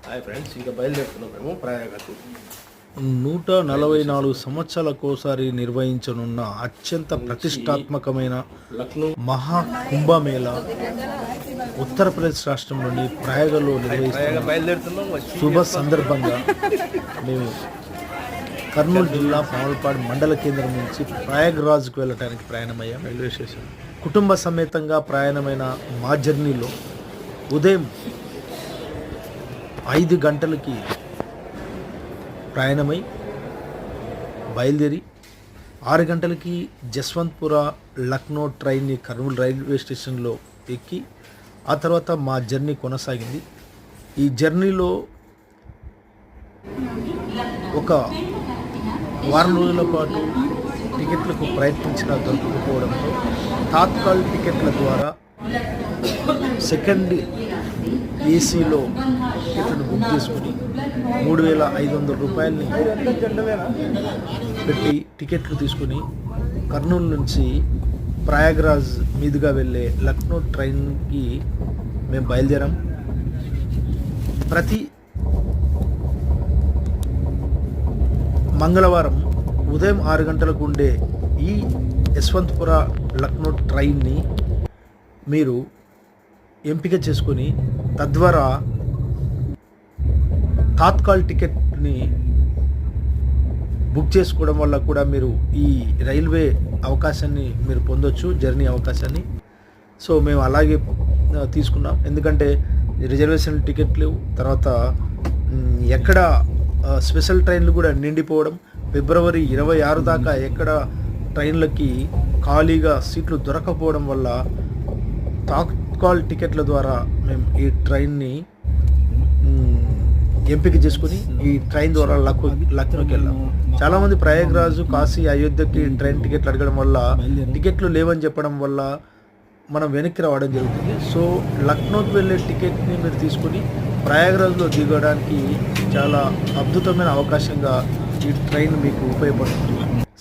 Hi friends, ఇంకా బయలుదేరుతున్నాం మేము ప్రయాగకు. 144 సంవత్సరాలకోసారి నిర్వహించనున్న అత్యంత ప్రతిష్టాత్మకమైన లక్నో మహా కుంభమేళా ఉత్తరప్రదేశ్ రాష్ట్రంలోని ప్రయాగలో నిర్వహిస్తున్న బయలుదేరుతున్నాం. శుభ సందర్భంగా మేము కర్నూలు జిల్లా పాములపాడు మండల కేంద్రం నుంచి ప్రయాగ్రాజ్కు వెళ్ళడానికి ప్రయాణమయ్యాం. రైల్వే స్టేషన్ కుటుంబ సమేతంగా ప్రయాణమైన మా జర్నీలో ఉదయం 5 గంటలకి ప్రయాణమై బయలుదేరి 6 గంటలకి జస్వంత్పుర లక్నో ట్రైన్ని కర్నూలు రైల్వే స్టేషన్లో ఎక్కి ఆ తర్వాత మా జర్నీ కొనసాగింది. ఈ జర్నీలో ఒక వారం రోజుల పాటు టికెట్లకు ప్రయత్నించినా దొరకకపోవడంతో తాత్కాల్ టికెట్ల ద్వారా సెకండ్ ఏసీలో టికెట్లను బుక్ చేసుకుని 3,500 రూపాయలని పెట్టి టికెట్లు తీసుకుని కర్నూలు నుంచి ప్రయాగ్రాజ్ మీదుగా వెళ్ళే లక్నో ట్రైన్కి మేము బయలుదేరాం. ప్రతి మంగళవారం ఉదయం 6 గంటలకు ఉండే ఈ యశ్వంత్పుర లక్నో ట్రైన్ని మీరు ఎంపిక చేసుకొని తద్వారా తాత్కాల్ టికెట్ని బుక్ చేసుకోవడం వల్ల కూడా మీరు ఈ రైల్వే అవకాశాన్ని మీరు పొందొచ్చు, జర్నీ అవకాశాన్ని. సో మేము అలాగే తీసుకున్నాం. ఎందుకంటే రిజర్వేషన్ టికెట్లు తర్వాత ఎక్కడ స్పెషల్ ట్రైన్లు కూడా నిండిపోవడం, ఫిబ్రవరి 26 దాకా ఎక్కడ ట్రైన్లకి ఖాళీగా సీట్లు దొరకపోవడం వల్ల తాత్కాల్ టికెట్ల ద్వారా మేము ఈ ట్రైన్ని ఎంపిక చేసుకుని ఈ ట్రైన్ ద్వారా లక్నోకి వెళ్ళాం. చాలామంది ప్రయాగ్రాజు, కాశీ, అయోధ్యకి ట్రైన్ టికెట్లు అడగడం వల్ల టికెట్లు లేవని చెప్పడం వల్ల మనం వెనక్కి రావడం జరుగుతుంది. సో లక్నోకి వెళ్ళే టికెట్ని మీరు తీసుకుని ప్రయాగ్రాజ్లో దిగడానికి చాలా అద్భుతమైన అవకాశంగా ఈ ట్రైన్ మీకు ఉపయోగపడుతుంది.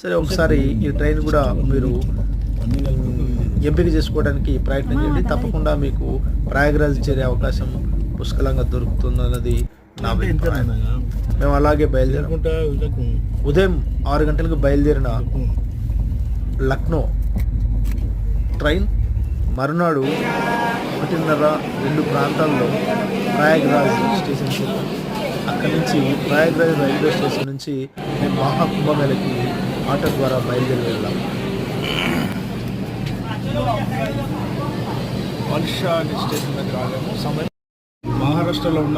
సరే, ఒకసారి ఈ ట్రైన్ కూడా మీరు ఎంపిక చేసుకోవడానికి ప్రయత్నం చేయండి. తప్పకుండా మీకు ప్రయాగ్రాజ్ చేరే అవకాశం పుష్కలంగా దొరుకుతుందన్నది నా అభిప్రాయం. మేము అలాగే బయలుదేరాం. ఉదయం 6 గంటలకు బయలుదేరిన లక్నో ట్రైన్ మరునాడు 1:30-2 ప్రాంతాల్లో ప్రయాగ్రాజ్ స్టేషన్ చేరుకుంది. అక్కడి నుంచి ప్రయాగ్రాజ్ రైల్వే స్టేషన్ నుంచి మేము మహాకుంభమేళకి ఆటో ద్వారా బయలుదేరి వెళ్ళాం. మల్షా అనే స్టేషన్ దగ్గర ఆగాము. సమయం మహారాష్ట్రలో ఉన్న